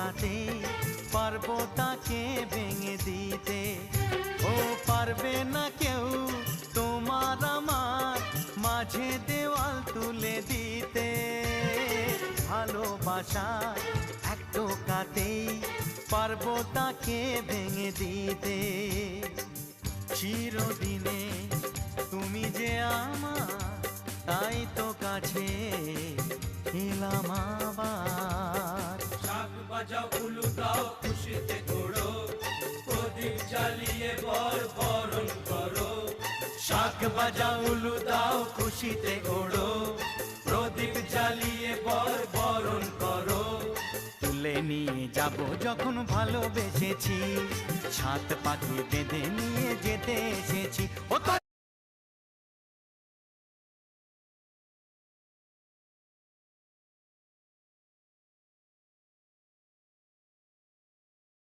কাতে পারবো তাকে ভেঙে দিতে। ও পারবে না কেউ তোমার আমার মাঝে দেওয়াল তুলে দিতে। ভালোবাসা এক টোকাতেই পারবো তাকে ভেঙে দিতে। চিরদিনে তুমি যে আমার, তাই তো কাছে এলাম আবার। শাক বাজাও উলু দাও খুশিতে ঘোড়ো, প্রদীপ জ্বালিয়ে বরণ করো। শাক বাজাও উলু দাও খুশিতে ওড়ো, প্রদীপ জ্বালিয়ে বরণ করো। তুলে নিয়ে যাব যখন ভালোবেসেছি, ছাদ পাখি বেঁধে নিয়ে যেতে এসেছি। ও তো